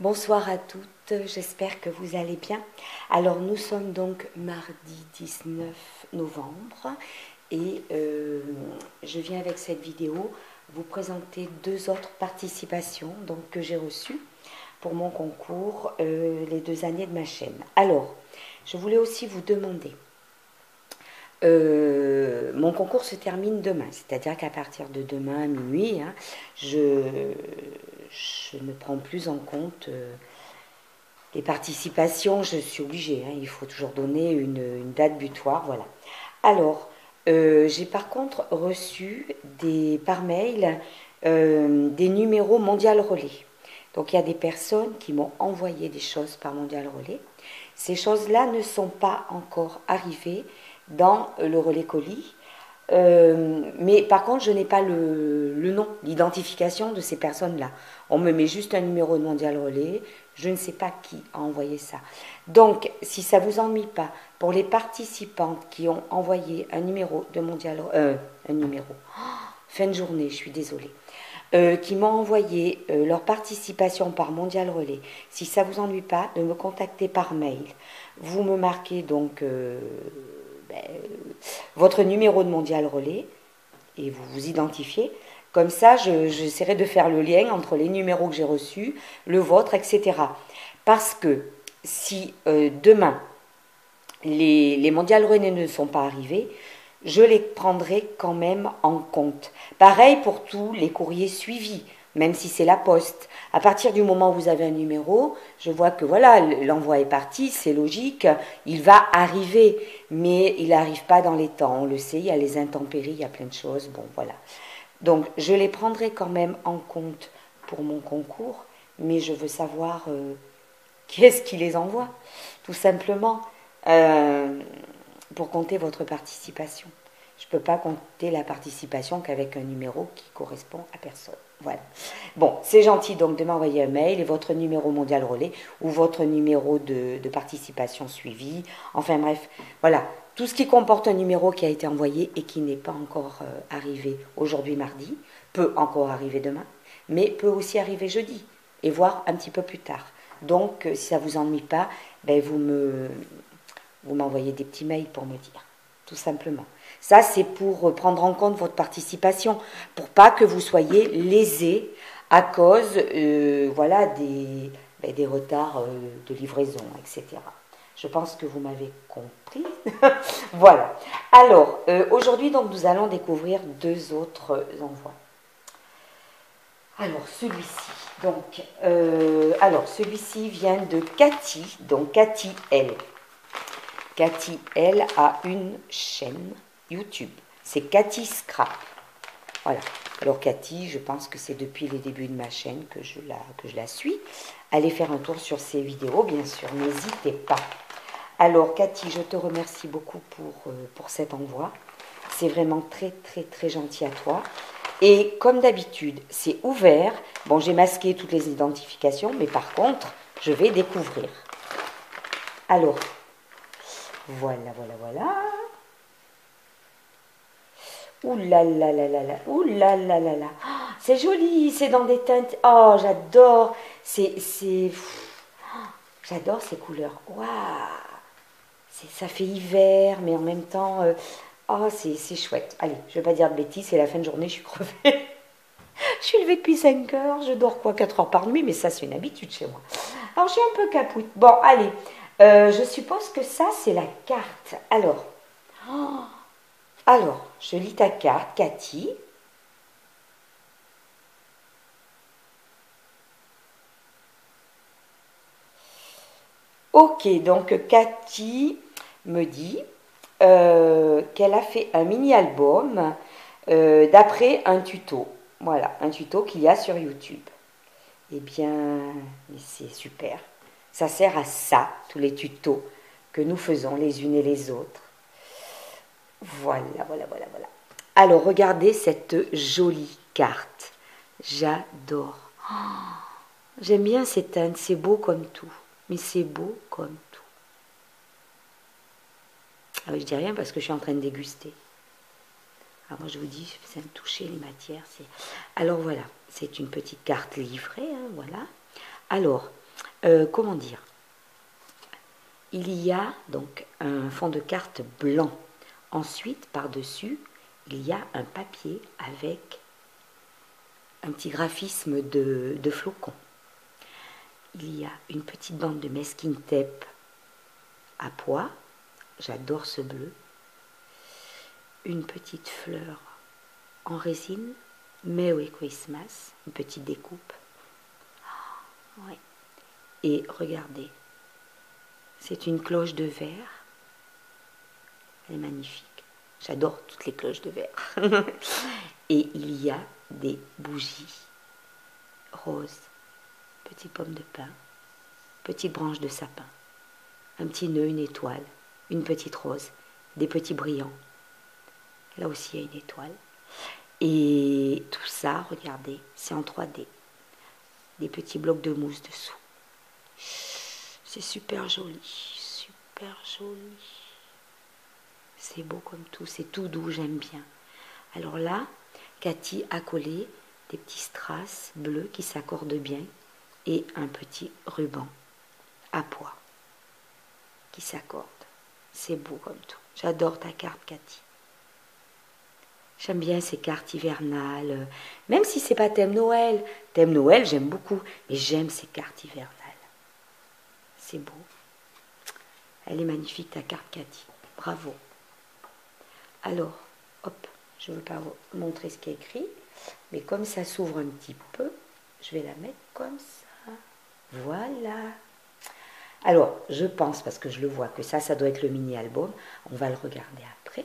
Bonsoir à toutes, j'espère que vous allez bien. Alors nous sommes donc mardi 19 novembre et je viens avec cette vidéo vous présenter deux autres participations donc, que j'ai reçues pour mon concours les 2 années de ma chaîne. Alors, je voulais aussi vous demander, mon concours se termine demain, c'est-à-dire qu'à partir de demain à minuit, je ne prends plus en compte les participations, je suis obligée, il faut toujours donner une date butoir, voilà. Alors, j'ai par contre reçu par mail des numéros Mondial Relais. Donc il y a des personnes qui m'ont envoyé des choses par Mondial Relais. Ces choses-là ne sont pas encore arrivées dans le relais colis. Mais par contre, je n'ai pas le nom, l'identification de ces personnes-là. On me met juste un numéro de Mondial Relais. Je ne sais pas qui a envoyé ça. Donc, si ça ne vous ennuie pas, pour les participantes qui ont envoyé un numéro de Mondial un numéro, fin de journée, je suis désolée, qui m'ont envoyé leur participation par Mondial Relais, si ça ne vous ennuie pas, de me contacter par mail. Vous me marquez donc votre numéro de Mondial Relais et vous vous identifiez. Comme ça, j'essaierai de faire le lien entre les numéros que j'ai reçus, le vôtre, etc. Parce que si demain, les Mondial Relais ne sont pas arrivés, je les prendrai quand même en compte. Pareil pour tous les courriers suivis, même si c'est la poste. À partir du moment où vous avez un numéro, je vois que voilà, l'envoi est parti, c'est logique, il va arriver, mais il n'arrive pas dans les temps. On le sait, il y a les intempéries, il y a plein de choses, bon voilà. Donc je les prendrai quand même en compte pour mon concours, mais je veux savoir qui est-ce qui les envoie, tout simplement, pour compter votre participation. Je ne peux pas compter la participation qu'avec un numéro qui correspond à personne. Voilà. Bon, c'est gentil donc de m'envoyer un mail et votre numéro Mondial Relais ou votre numéro de participation suivi. Enfin bref, voilà. Tout ce qui comporte un numéro qui a été envoyé et qui n'est pas encore arrivé aujourd'hui mardi, peut encore arriver demain, mais peut aussi arriver jeudi et voire un petit peu plus tard. Donc, si ça ne vous ennuie pas, ben vous m'envoyez des petits mails pour me dire, tout simplement. Ça, c'est pour prendre en compte votre participation, pour pas que vous soyez lésés à cause voilà, des retards de livraison, etc. Je pense que vous m'avez compris. Voilà. Alors, aujourd'hui, donc, nous allons découvrir deux autres envois. Alors, celui-ci. Donc, celui-ci vient de Cathy. Donc, Cathy, elle. Cathy, elle, a une chaîne YouTube. C'est Cathy Scrap. Voilà. Alors Cathy, je pense que c'est depuis les débuts de ma chaîne que je la suis. Allez faire un tour sur ses vidéos, bien sûr. N'hésitez pas. Alors Cathy, je te remercie beaucoup pour cet envoi. C'est vraiment très, très, très gentil à toi. Et comme d'habitude, c'est ouvert. Bon, j'ai masqué toutes les identifications, mais par contre, je vais découvrir. Alors, voilà, voilà, voilà. Ouh là là là là là, ouh là là là là. Oh, c'est joli, c'est dans des teintes. Oh, j'adore. J'adore ces couleurs. Waouh. Ça fait hiver, mais en même temps, oh, c'est chouette. Allez, je vais pas dire de bêtises, c'est la fin de journée, je suis crevée. Je suis levée depuis 5 heures, je dors quoi 4 heures par nuit, mais ça c'est une habitude chez moi. Alors je suis un peu capoute. Bon, allez, je suppose que ça c'est la carte. Alors, je lis ta carte, Cathy. Ok, donc Cathy me dit qu'elle a fait un mini-album d'après un tuto. Voilà, un tuto qu'il y a sur YouTube. Eh bien, c'est super. Ça sert à ça, tous les tutos que nous faisons les unes et les autres. Voilà, voilà, voilà, voilà. Alors, regardez cette jolie carte. J'adore. Oh, j'aime bien ces teintes, c'est beau comme tout. Mais c'est beau comme tout. Ah oui, je dis rien parce que je suis en train de déguster. Alors moi je vous dis, ça me toucher les matières. Alors voilà, c'est une petite carte livrée, voilà. Alors, comment dire, il y a donc un fond de carte blanc. Ensuite, par-dessus, il y a un papier avec un petit graphisme de flocons. Il y a une petite bande de masking tape à pois. J'adore ce bleu. Une petite fleur en résine. Merry Christmas. Une petite découpe. Ouais. Et regardez. C'est une cloche de verre. Elle est magnifique. J'adore toutes les cloches de verre. Et il y a des bougies roses. Petite pomme de pin. Petite branche de sapin. Un petit nœud, une étoile. Une petite rose. Des petits brillants. Là aussi, il y a une étoile. Et tout ça, regardez, c'est en 3D. Des petits blocs de mousse dessous. C'est super joli, super joli. C'est beau comme tout, c'est tout doux, j'aime bien. Alors là, Cathy a collé des petits strass bleus qui s'accordent bien et un petit ruban à pois qui s'accorde. C'est beau comme tout. J'adore ta carte, Cathy. J'aime bien ces cartes hivernales, même si c'est pas thème Noël. Thème Noël, j'aime beaucoup, mais j'aime ces cartes hivernales. C'est beau. Elle est magnifique, ta carte, Cathy. Bravo. Alors, hop, je ne veux pas vous montrer ce qui est écrit, mais comme ça s'ouvre un petit peu, je vais la mettre comme ça. Voilà. Alors, je pense, parce que je le vois, que ça doit être le mini-album. On va le regarder après.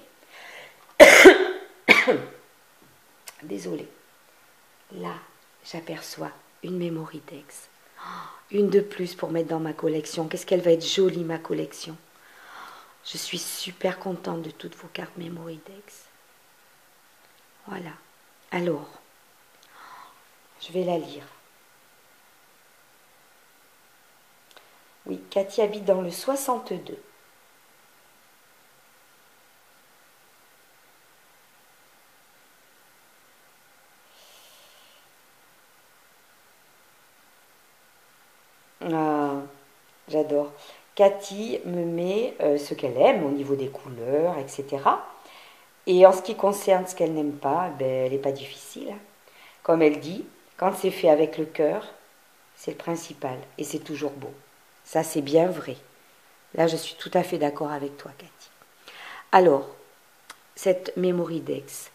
Désolée. Là, j'aperçois une Memory Dex. Une de plus pour mettre dans ma collection. Qu'est-ce qu'elle va être jolie, ma collection. Je suis super contente de toutes vos cartes Memory Dex. Voilà. Alors, je vais la lire. Oui, Cathy habite dans le 62. Ah, j'adore. Cathy me met ce qu'elle aime au niveau des couleurs, etc. Et en ce qui concerne ce qu'elle n'aime pas, ben, elle n'est pas difficile. Hein. Comme elle dit, quand c'est fait avec le cœur, c'est le principal. Et c'est toujours beau. Ça, c'est bien vrai. Là, je suis tout à fait d'accord avec toi, Cathy. Alors, cette Memory Dex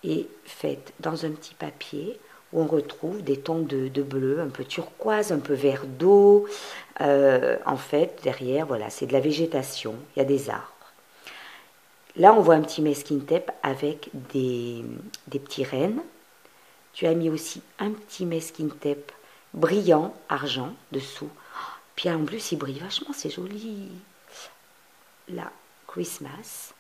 est faite dans un petit papier où on retrouve des tons de bleu, un peu turquoise, un peu vert d'eau. En fait, derrière, voilà, c'est de la végétation, il y a des arbres. Là, on voit un petit masking tape avec des petits rennes. Tu as mis aussi un petit masking tape brillant, argent, dessous. Puis en plus, il brille vachement, c'est joli. Là, Christmas.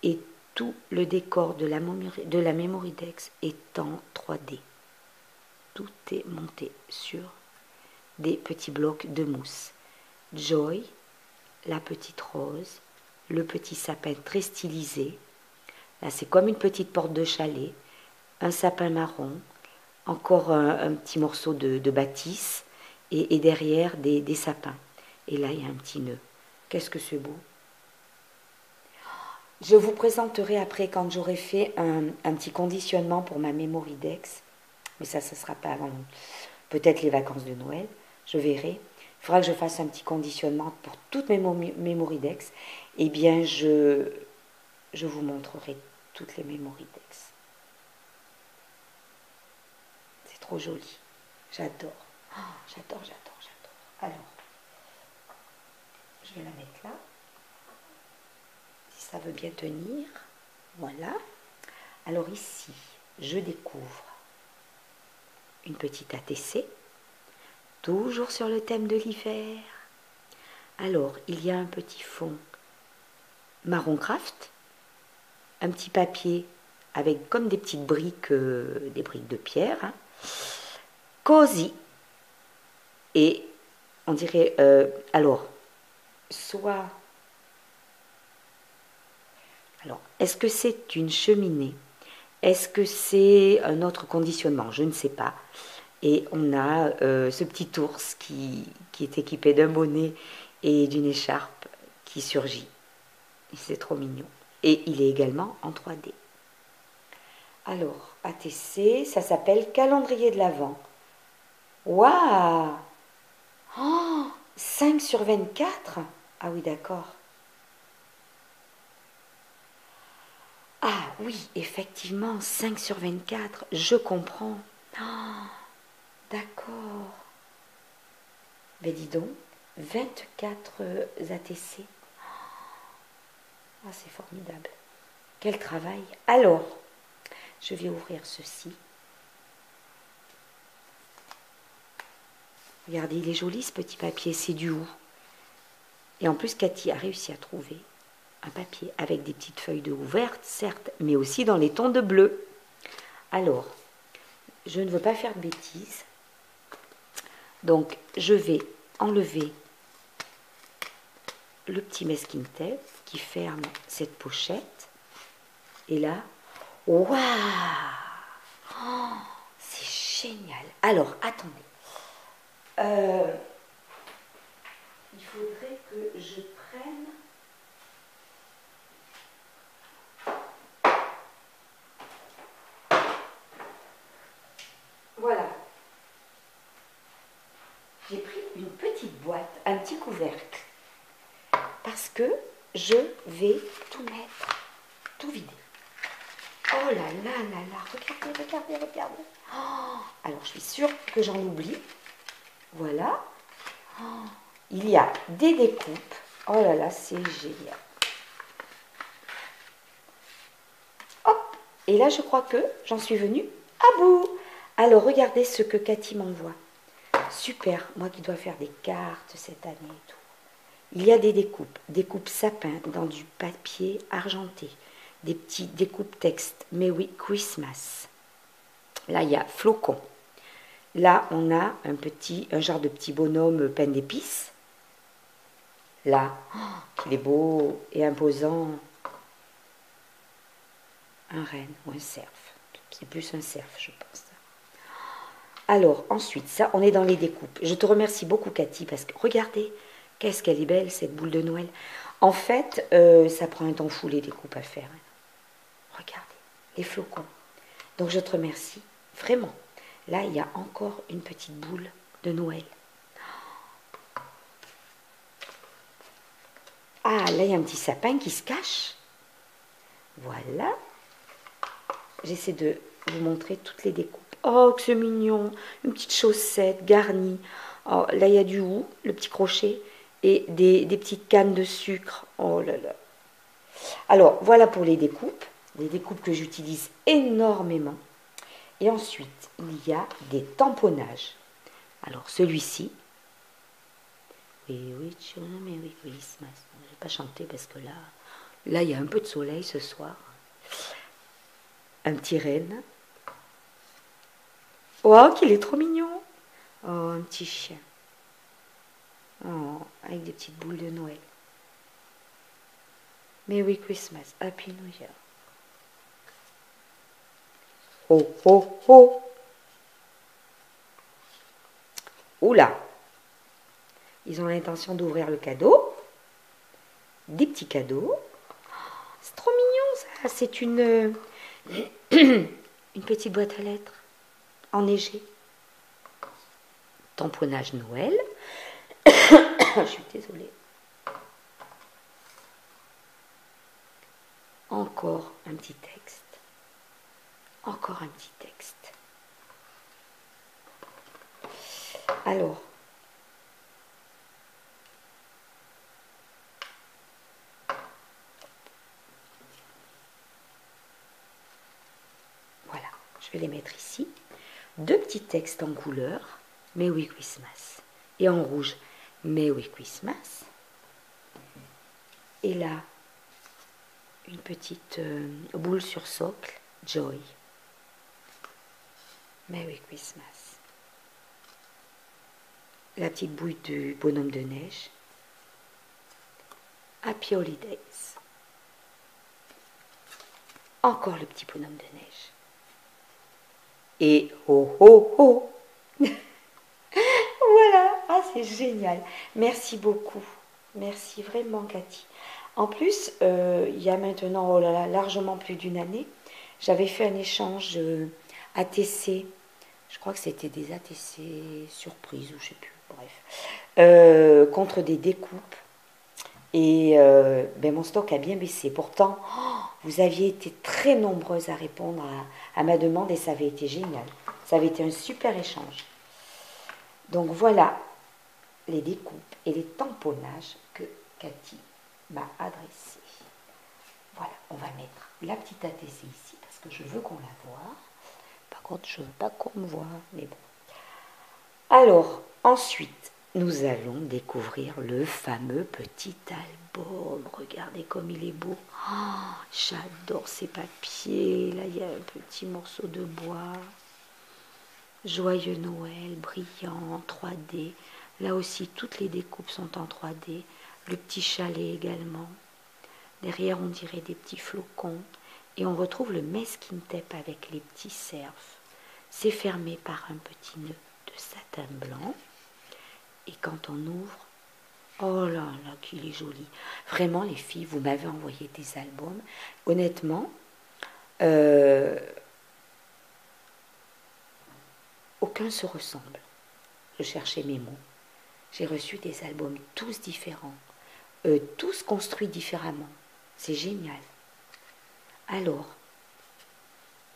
Et tout le décor de la Memory Dex est en 3D. Tout est monté sur des petits blocs de mousse. Joy, la petite rose, le petit sapin très stylisé. Là, c'est comme une petite porte de chalet. Un sapin marron, encore un petit morceau de bâtisse et derrière des sapins. Et là, il y a un petit nœud. Qu'est-ce que c'est beau! Je vous présenterai après, quand j'aurai fait un petit conditionnement pour ma Memory Dex, mais ça ne sera pas avant peut-être les vacances de Noël, je verrai. Il faudra que je fasse un petit conditionnement pour toutes mes Memory Dex. Eh bien, je vous montrerai toutes les Memory Dex. C'est trop joli. J'adore. Oh, j'adore, j'adore, j'adore. Alors, je vais la mettre là. Si ça veut bien tenir. Voilà. Alors ici, je découvre une petite ATC. Toujours sur le thème de l'hiver. Alors, il y a un petit fond marron craft. Un petit papier avec comme des petites briques, des briques de pierre. Hein. Cozy. Et on dirait, alors, soit... Alors, est-ce que c'est une cheminée? Est-ce que c'est un autre conditionnement? Je ne sais pas. Et on a ce petit ours qui est équipé d'un bonnet et d'une écharpe qui surgit. C'est trop mignon. Et il est également en 3D. Alors, ATC, ça s'appelle calendrier de l'Avent. Waouh! Oh, 5 sur 24? Ah oui, d'accord. Ah oui, effectivement, 5 sur 24, je comprends. Oh, d'accord. Ben dis donc, 24 ATC. Ah, c'est formidable. Quel travail. Alors, je vais ouvrir ceci. Regardez, il est joli ce petit papier, c'est du houx. Et en plus, Cathy a réussi à trouver un papier avec des petites feuilles de houx vertes, certes, mais aussi dans les tons de bleu. Alors, je ne veux pas faire de bêtises. Donc, je vais enlever le petit masking tape qui ferme cette pochette. Et là, waouh! Oh, c'est génial. Alors, attendez. Il faudrait que je prenne... Voilà. J'ai pris une petite boîte, un petit couvercle, parce que je vais tout mettre, tout vider. Oh là là là là, regardez, regardez, regardez. Oh, alors, je suis sûre que j'en oublie. Voilà. Oh, il y a des découpes. Oh là là, c'est génial. Hop. Et là, je crois que j'en suis venue à bout. Alors, regardez ce que Cathy m'envoie. Super, moi qui dois faire des cartes cette année et tout. Il y a des découpes sapin dans du papier argenté, des petits découpes texte, mais oui, Christmas. Là, il y a flocon. Là, on a un genre de petit bonhomme pain d'épices. Là, oh, il est beau et imposant. Un renne ou un cerf. C'est plus un cerf, je pense. Alors, ensuite, ça, on est dans les découpes. Je te remercie beaucoup, Cathy, parce que, regardez, qu'est-ce qu'elle est belle, cette boule de Noël. En fait, ça prend un temps fou, les découpes à faire. Regardez, les flocons. Donc, je te remercie, vraiment. Là, il y a encore une petite boule de Noël. Ah, là, il y a un petit sapin qui se cache. Voilà. J'essaie de vous montrer toutes les découpes. Oh, que c'est mignon. Une petite chaussette garnie. Oh, là, il y a du houx, le petit crochet, et des petites cannes de sucre. Oh là là. Alors, voilà pour les découpes. Les découpes que j'utilise énormément. Et ensuite, il y a des tamponnages. Alors, celui-ci. Merry Christmas. Je ne vais pas chanter parce que là, il y a un peu de soleil ce soir. Un petit renne. Oh, qu'il est trop mignon. Oh, un petit chien. Oh, avec des petites boules de Noël. Merry Christmas, Happy New Year. Oh, oh, oh. Oula. Ils ont l'intention d'ouvrir le cadeau. Des petits cadeaux. C'est trop mignon ça. C'est une petite boîte à lettres enneigée. Tamponnage Noël. Je suis désolée. Encore un petit texte. Encore un petit texte. Alors, voilà, je vais les mettre ici. Deux petits textes en couleur, Merry Christmas. Et en rouge, Merry Christmas. Et là, une petite boule sur socle, Joy. Merry Christmas. La petite boule du bonhomme de neige. Happy Holidays. Encore le petit bonhomme de neige. Et ho ho ho. Voilà, ah, c'est génial. Merci beaucoup. Merci vraiment, Cathy. En plus, il y a maintenant, oh là là, largement plus d'une année, j'avais fait un échange ATC. Je crois que c'était des ATC surprises ou je sais plus, bref. Contre des découpes. Et ben, mon stock a bien baissé. Pourtant, oh, vous aviez été très nombreuses à répondre à ma demande et ça avait été génial. Ça avait été un super échange. Donc voilà les découpes et les tamponnages que Cathy m'a adressés. Voilà, on va mettre la petite ATC ici parce que je veux qu'on la voie. Par contre, je ne veux pas qu'on me voie, mais bon. Alors, ensuite, nous allons découvrir le fameux petit album. Regardez comme il est beau. Oh, j'adore ces papiers. Là, il y a un petit morceau de bois. Joyeux Noël, brillant en 3D. Là aussi, toutes les découpes sont en 3D. Le petit chalet également. Derrière, on dirait des petits flocons. Et on retrouve le masking tape avec les petits cerfs. C'est fermé par un petit nœud de satin blanc. Et quand on ouvre, oh là là, qu'il est joli. Vraiment, les filles, vous m'avez envoyé des albums. Honnêtement, aucun se ressemble. Je cherchais mes mots. J'ai reçu des albums tous différents, tous construits différemment. C'est génial. Alors,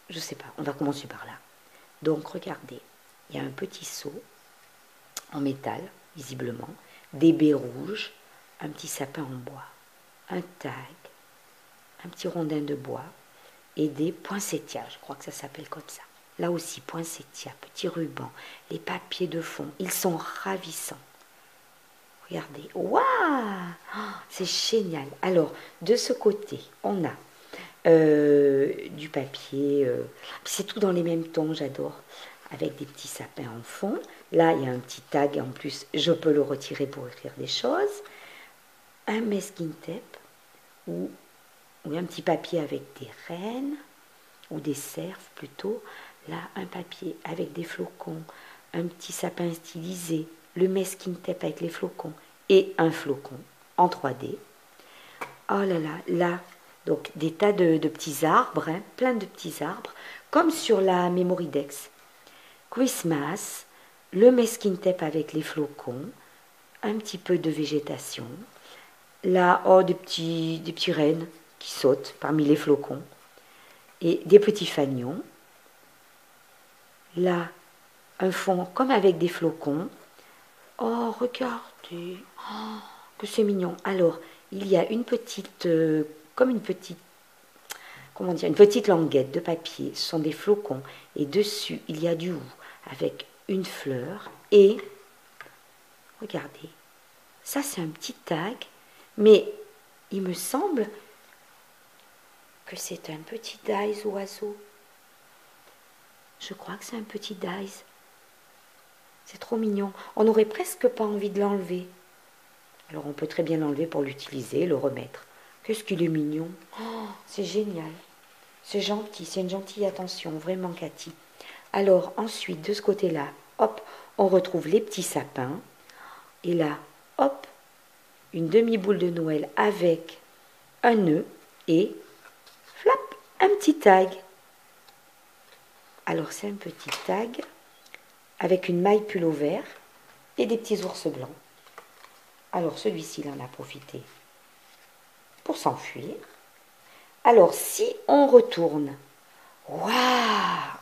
je sais pas, on va commencer par là. Donc, regardez, il y a un petit seau en métal, visiblement, des baies rouges, un petit sapin en bois, un tag, un petit rondin de bois et des poinsettias, je crois que ça s'appelle comme ça. Là aussi, poinsettias, petits rubans, les papiers de fond, ils sont ravissants. Regardez, waouh, c'est génial. Alors, de ce côté, on a du papier, c'est tout dans les mêmes tons, j'adore, avec des petits sapins en fond. Là, il y a un petit tag, en plus, je peux le retirer pour écrire des choses. Un masking tape, ou un petit papier avec des rennes, ou des cerfs plutôt. Là, un papier avec des flocons, un petit sapin stylisé, le masking tape avec les flocons, et un flocon en 3D. Oh là là, là, donc des tas de petits arbres, hein, plein de petits arbres, comme sur la Memoridex. Christmas, le masking tape avec les flocons, un petit peu de végétation. Là, oh, des petits rennes qui sautent parmi les flocons. Et des petits fanions. Là, un fond comme avec des flocons. Oh, regardez, oh, que c'est mignon. Alors, il y a une petite, comme une petite, comment dire, une petite languette de papier. Ce sont des flocons. Et dessus, il y a du hou avec une fleur. Et, regardez, ça c'est un petit tag. Mais il me semble que c'est un petit dice oiseau. Je crois que c'est un petit dice. C'est trop mignon. On n'aurait presque pas envie de l'enlever. Alors on peut très bien l'enlever pour l'utiliser, le remettre. Qu'est-ce qu'il est mignon. Oh, c'est génial. C'est gentil, c'est une gentille attention, vraiment Cathy. Alors ensuite, de ce côté-là, hop, on retrouve les petits sapins. Et là, hop, une demi-boule de Noël avec un nœud et, flap, un petit tag. Alors c'est un petit tag avec une maille pull au vert et des petits ours blancs. Alors celui-ci, il en a profité pour s'enfuir. Alors si on retourne, waouh,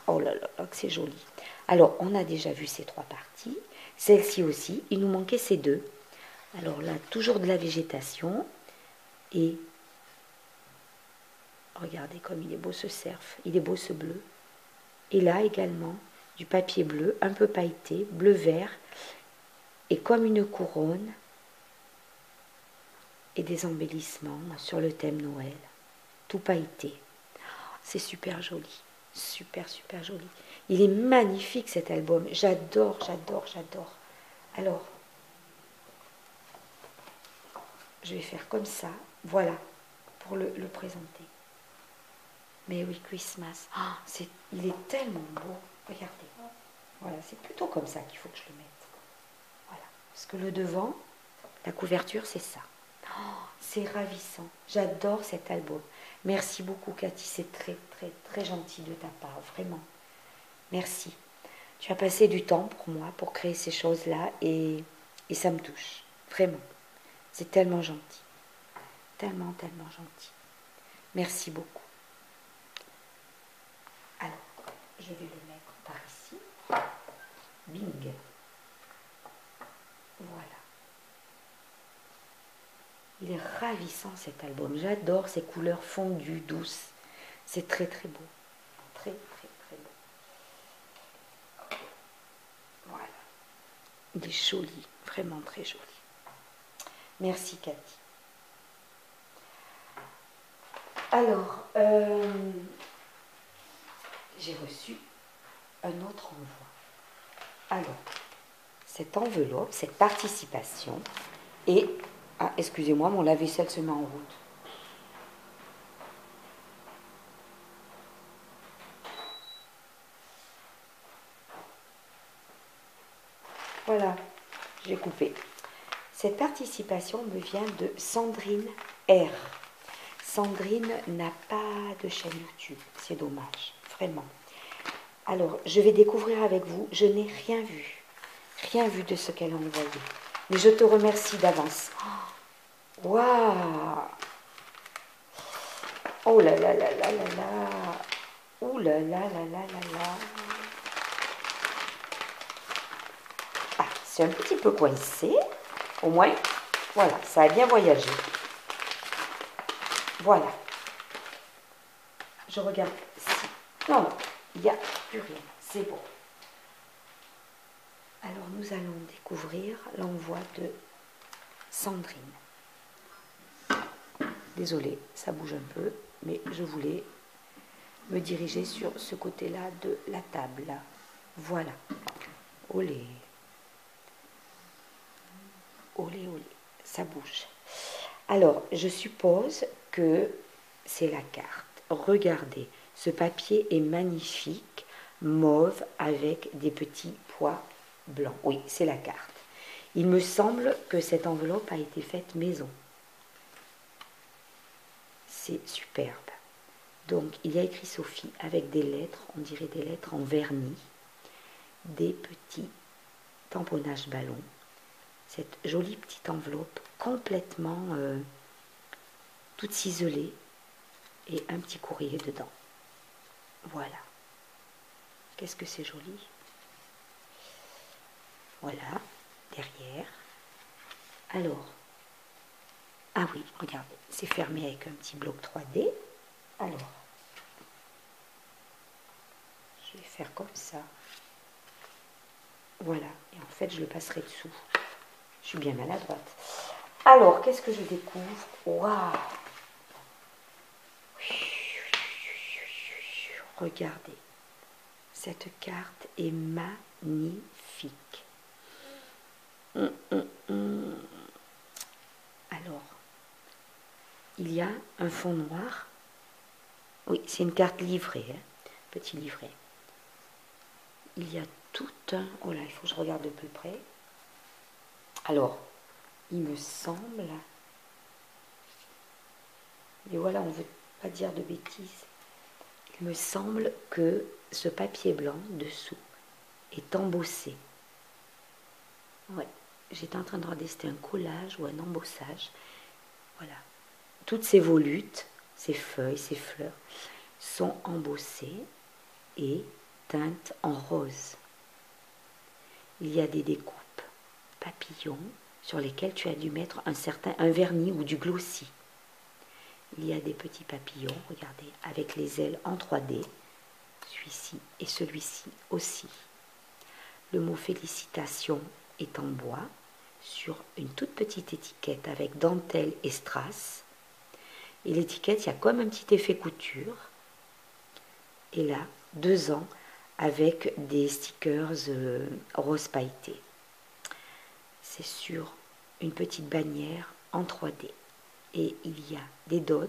oh là là, que c'est joli. Alors on a déjà vu ces trois parties, celle-ci aussi, il nous manquait ces deux. Alors là, toujours de la végétation et regardez comme il est beau ce cerf, il est beau ce bleu. Et là également du papier bleu, un peu pailleté, bleu-vert, et comme une couronne, et des embellissements sur le thème Noël, tout pailleté. C'est super joli, super super joli. Il est magnifique cet album, j'adore, j'adore, j'adore. Alors, je vais faire comme ça, voilà, pour le présenter. Mais oui, Christmas, oh, il est tellement beau, regardez. Voilà, c'est plutôt comme ça qu'il faut que je le mette. Voilà, parce que le devant, la couverture, c'est ça. Oh, c'est ravissant. J'adore cet album. Merci beaucoup, Cathy. C'est très, très, très gentil de ta part. Vraiment. Merci. Tu as passé du temps pour moi, pour créer ces choses-là, et ça me touche. Vraiment. C'est tellement gentil. Tellement, tellement gentil. Merci beaucoup. Alors, je vais le mettre par ici. Bing. Voilà. Il est ravissant cet album. J'adore ces couleurs fondues, douces. C'est très très beau. Très très très beau. Voilà. Il est joli. Vraiment très joli. Merci Cathy. Alors, j'ai reçu un autre envoi. Alors, cette enveloppe, cette participation est... Ah, excusez-moi, mon lave-vaisselle se met en route. Voilà, j'ai coupé. Cette participation me vient de Sandrine R. Sandrine n'a pas de chaîne YouTube, c'est dommage, vraiment. Alors, je vais découvrir avec vous, je n'ai rien vu de ce qu'elle a envoyé. Mais je te remercie d'avance. Waouh! Oh là là là là là là! Oh là là là là là là! Ah, c'est un petit peu coincé. Au moins, voilà, ça a bien voyagé. Voilà. Je regarde ici. Non, non, il n'y a plus rien. C'est bon. Alors, nous allons découvrir l'envoi de Sandrine. Désolée, ça bouge un peu, mais je voulais me diriger sur ce côté-là de la table. Voilà. Olé. Olé, olé. Ça bouge. Alors, je suppose que c'est la carte. Regardez, ce papier est magnifique, mauve avec des petits pois blancs. Oui, c'est la carte. Il me semble que cette enveloppe a été faite maison. C'est superbe. Donc, il y a écrit Sophie avec des lettres, on dirait des lettres en vernis, des petits tamponnages ballons. Cette jolie petite enveloppe complètement toute ciselée et un petit courrier dedans. Voilà. Qu'est-ce que c'est joli. Voilà, derrière. Alors, ah oui, regardez, c'est fermé avec un petit bloc 3D. Alors, je vais faire comme ça. Voilà, et en fait, je le passerai dessous. Je suis bien maladroite. Alors, qu'est-ce que je découvre? Waouh! Regardez, cette carte est magnifique. Alors, il y a un fond noir. Oui, c'est une carte livrée, hein, petit livret. Il y a tout un... Oh là, il faut que je regarde de plus près. Alors, il me semble... Et voilà, on ne veut pas dire de bêtises. Il me semble que ce papier blanc dessous est embossé. Ouais, j'étais en train de regarder, c'était un collage ou un embossage. Voilà. Toutes ces volutes, ces feuilles, ces fleurs sont embossées et teintes en rose. Il y a des découpes papillons sur lesquels tu as dû mettre un vernis ou du glossy. Il y a des petits papillons, regardez, avec les ailes en 3D, celui-ci et celui-ci aussi. Le mot félicitations est en bois sur une toute petite étiquette avec dentelle et strass. Et l'étiquette, il y a comme un petit effet couture. Et là, 2 ans avec des stickers rose pailleté. C'est sur une petite bannière en 3D. Et il y a des dots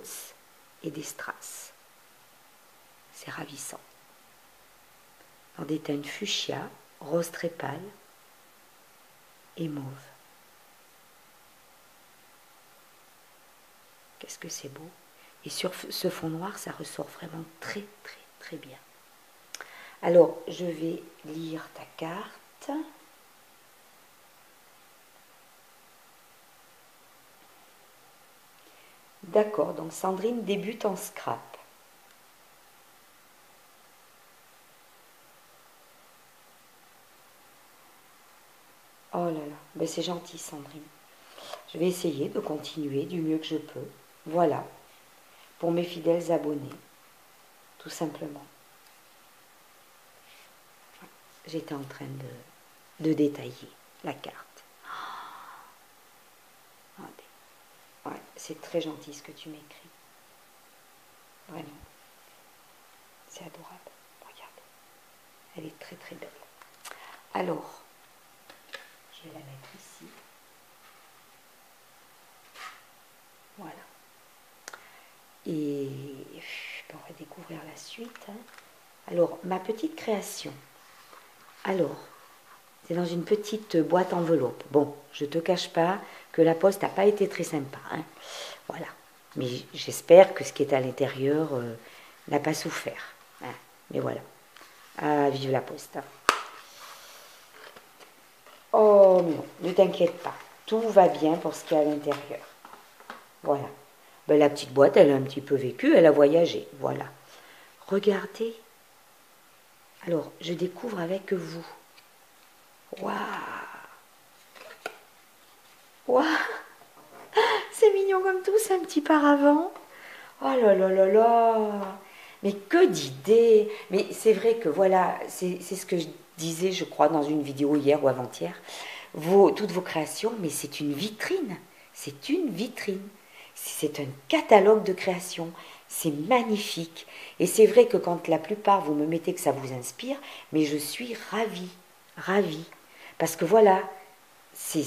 et des strass. C'est ravissant. Dans des teintes fuchsia rose très pâle et mauve. Qu'est-ce que c'est beau. Et sur ce fond noir, ça ressort vraiment très, très, très bien. Alors, je vais lire ta carte. D'accord, donc Sandrine débute en scrap. Oh là là, ben c'est gentil Sandrine. Je vais essayer de continuer du mieux que je peux. Voilà, pour mes fidèles abonnés, tout simplement. J'étais en train de détailler la carte. Ouais, c'est très gentil ce que tu m'écris. Vraiment. C'est adorable. Regarde. Elle est très très belle. Alors, je vais la mettre ici. Voilà. Et on va découvrir la suite. Hein. Alors, ma petite création. Alors, c'est dans une petite boîte enveloppe. Bon, je ne te cache pas que la poste n'a pas été très sympa. Hein. Voilà. Mais j'espère que ce qui est à l'intérieur n'a pas souffert. Hein. Mais voilà. Ah, vive la poste. Oh non, ne t'inquiète pas. Tout va bien pour ce qui est à l'intérieur. Voilà. Ben, la petite boîte, elle a un petit peu vécu, elle a voyagé. Voilà. Regardez. Alors, je découvre avec vous. Waouh! Waouh! C'est mignon comme tout, c'est un petit paravent. Oh là là là là! Mais que d'idées! Mais c'est vrai que voilà, c'est ce que je disais, je crois, dans une vidéo hier ou avant-hier. Toutes vos créations, mais c'est une vitrine. C'est une vitrine. C'est un catalogue de créations. C'est magnifique. Et c'est vrai que quand la plupart vous me mettez que ça vous inspire, mais je suis ravie. Ravie. Parce que voilà, c'est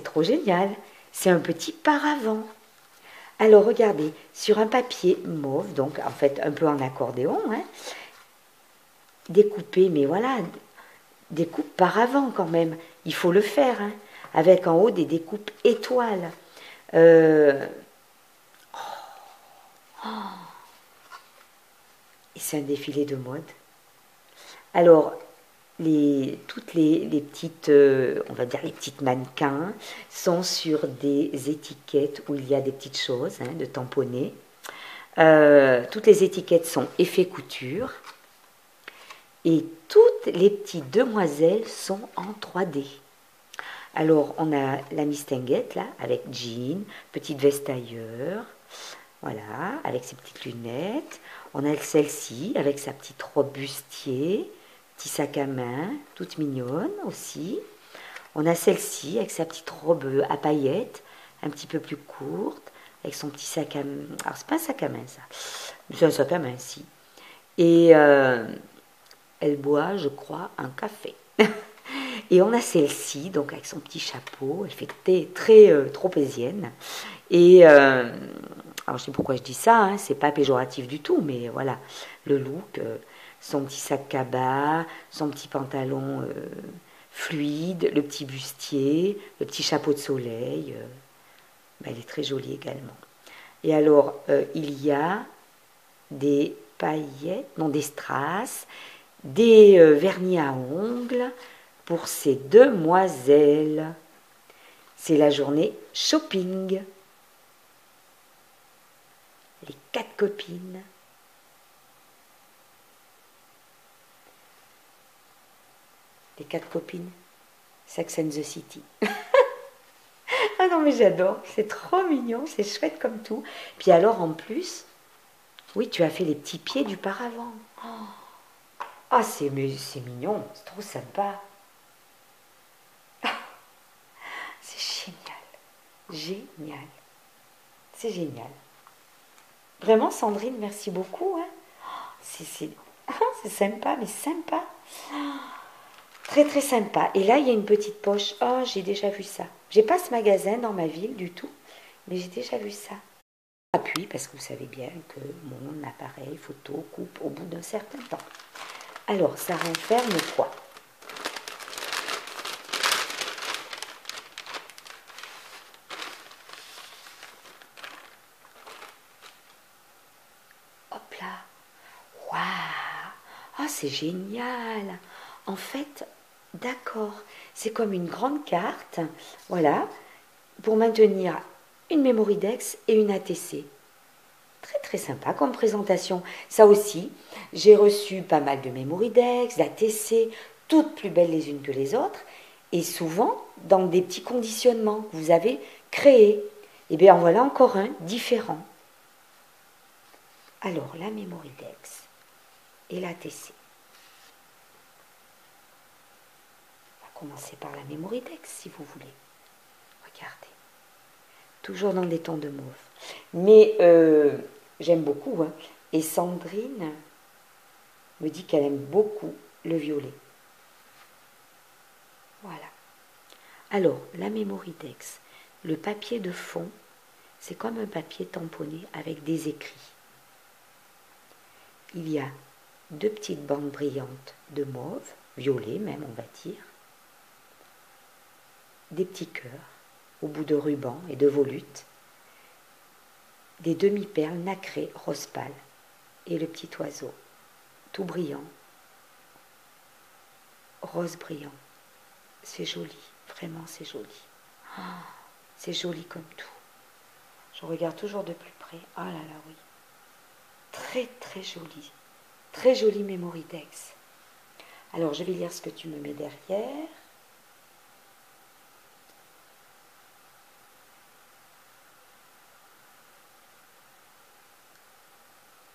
trop génial. C'est un petit paravent. Alors regardez, sur un papier mauve, donc en fait un peu en accordéon, hein, découpé, mais voilà, découpe paravent quand même. Il faut le faire, hein, avec en haut des découpes étoiles. Et c'est un défilé de mode. Alors, toutes les petites, on va dire les petites mannequins, sont sur des étiquettes où il y a des petites choses, hein, de tamponner. Toutes les étiquettes sont effet couture. Et toutes les petites demoiselles sont en 3D. Alors, on a la mistinguette, là, avec jean, petite veste tailleur, voilà, avec ses petites lunettes. On a celle-ci, avec sa petite robe bustier, petit sac à main, toute mignonne aussi. On a celle-ci, avec sa petite robe à paillettes, un petit peu plus courte, avec son petit sac à main. Alors, c'est pas un sac à main, ça. C'est un sac à main, si. Et elle boit, je crois, un café. Et on a celle-ci, donc avec son petit chapeau, elle fait très tropézienne. Et alors je sais pourquoi je dis ça, hein, c'est pas péjoratif du tout, mais voilà, le look, son petit sac cabas, son petit pantalon fluide, le petit bustier, le petit chapeau de soleil, ben, elle est très jolie également. Et alors, il y a des paillettes, non des strass, des vernis à ongles pour ces demoiselles. C'est la journée shopping. Les 4 copines. Les 4 copines. Sex and the City. Ah non mais j'adore, c'est trop mignon, c'est chouette comme tout. Puis alors en plus, oui tu as fait les petits pieds du paravent. Ah c'est mignon, c'est trop sympa. C'est génial. Génial. C'est génial. Vraiment, Sandrine, merci beaucoup. Hein. C'est sympa, mais sympa. Très, très sympa. Et là, il y a une petite poche. Oh, j'ai déjà vu ça. J'ai pas ce magasin dans ma ville du tout, mais j'ai déjà vu ça. Appuie, parce que vous savez bien que mon appareil photo coupe au bout d'un certain temps. Alors, ça renferme quoi? c'est génial. En fait, d'accord, c'est comme une grande carte, voilà, pour maintenir une Mémoridex et une ATC. Très très sympa comme présentation. Ça aussi, j'ai reçu pas mal de Mémoridex, d'ATC, toutes plus belles les unes que les autres, et souvent dans des petits conditionnements que vous avez créés. Et bien en voilà encore un différent. Alors, la Mémoridex et l'ATC. On va commencer par la Mémoridex si vous voulez. Regardez. Toujours dans des tons de mauve. Mais j'aime beaucoup. Hein. Et Sandrine me dit qu'elle aime beaucoup le violet. Voilà. Alors, la Mémoridex, le papier de fond, c'est comme un papier tamponné avec des écrits. Il y a 2 petites bandes brillantes de mauve, violet même on va dire, des petits cœurs au bout de rubans et de volutes, des demi-perles nacrées rose pâle et le petit oiseau, tout brillant, rose brillant. C'est joli, vraiment c'est joli. Oh, c'est joli comme tout. Je regarde toujours de plus près. Ah là là, oui. Très très joli. Très joli Mémoridex. Alors je vais lire ce que tu me mets derrière.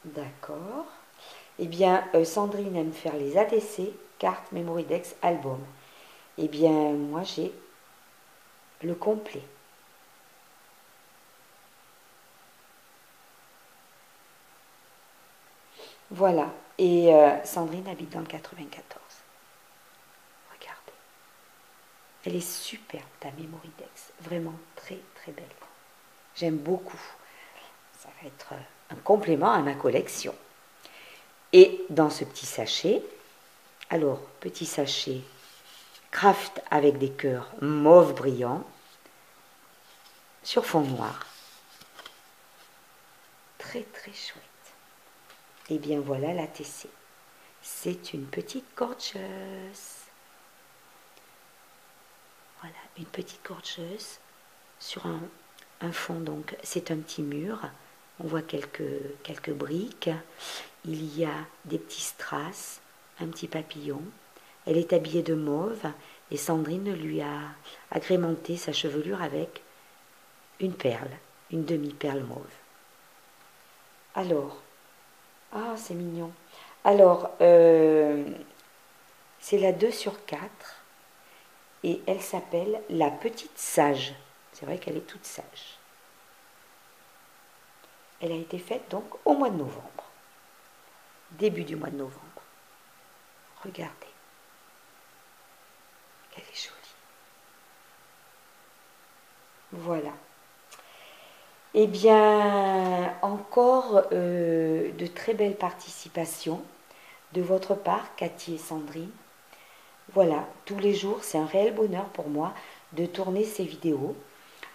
D'accord. Eh bien, Sandrine aime faire les ATC, cartes, Mémoridex, album. Eh bien, moi j'ai le complet. Voilà. Et Sandrine habite dans le 94. Regardez. Elle est superbe, ta Mémoridex. Vraiment très très belle. J'aime beaucoup. Ça va être un complément à ma collection. Et dans ce petit sachet, alors petit sachet craft avec des cœurs mauve brillant sur fond noir. Très très chouette. Et bien voilà la TC. C'est une petite gorgeuse. Voilà, une petite gorgeuse sur un fond, donc c'est un petit mur. On voit quelques briques. Il y a des petits strass, un petit papillon. Elle est habillée de mauve et Sandrine lui a agrémenté sa chevelure avec une perle, une demi-perle mauve. Alors, ah c'est mignon. Alors, c'est la 2/4 et elle s'appelle la petite sage. C'est vrai qu'elle est toute sage. Elle a été faite donc au mois de novembre. Début du mois de novembre. Regardez. Elle est jolie. Voilà. Eh bien, encore de très belles participations de votre part, Cathy et Sandrine. Voilà, tous les jours, c'est un réel bonheur pour moi de tourner ces vidéos.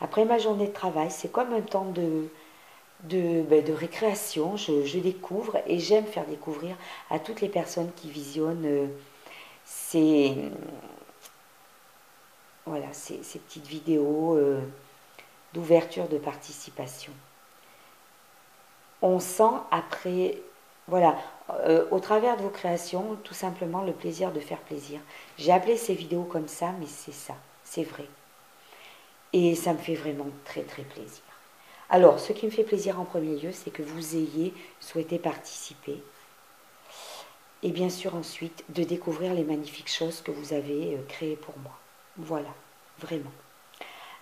Après ma journée de travail, c'est comme un temps de récréation. Je découvre et j'aime faire découvrir à toutes les personnes qui visionnent voilà, ces petites vidéos d'ouverture de participation. On sent après, voilà, au travers de vos créations, tout simplement le plaisir de faire plaisir. J'ai appelé ces vidéos comme ça, mais c'est ça, c'est vrai. Et ça me fait vraiment très très plaisir. Alors, ce qui me fait plaisir en premier lieu, c'est que vous ayez souhaité participer. Et bien sûr ensuite, de découvrir les magnifiques choses que vous avez créées pour moi. Voilà, vraiment.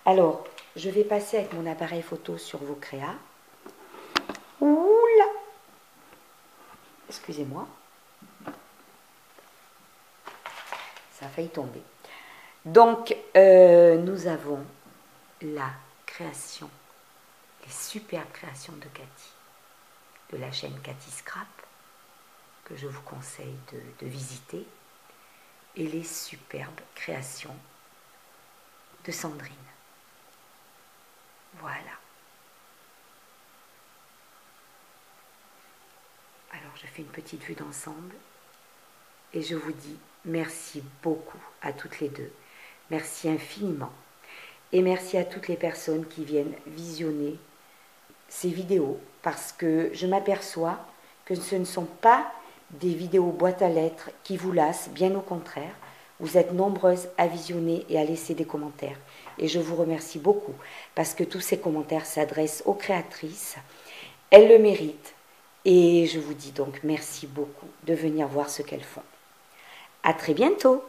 Alors, je vais passer avec mon appareil photo sur vos créas. Oula! Excusez-moi. Ça a failli tomber. Donc, nous avons la création, les superbes créations de Cathy, de la chaîne Cathy Scrap, que je vous conseille de visiter, et les superbes créations de Sandrine. Voilà. Alors, je fais une petite vue d'ensemble. et je vous dis merci beaucoup à toutes les deux. Merci infiniment. Et merci à toutes les personnes qui viennent visionner ces vidéos parce que je m'aperçois que ce ne sont pas des vidéos boîte à lettres qui vous lassent, bien au contraire. Vous êtes nombreuses à visionner et à laisser des commentaires. Et je vous remercie beaucoup parce que tous ces commentaires s'adressent aux créatrices. Elles le méritent. Et je vous dis donc merci beaucoup de venir voir ce qu'elles font. À très bientôt!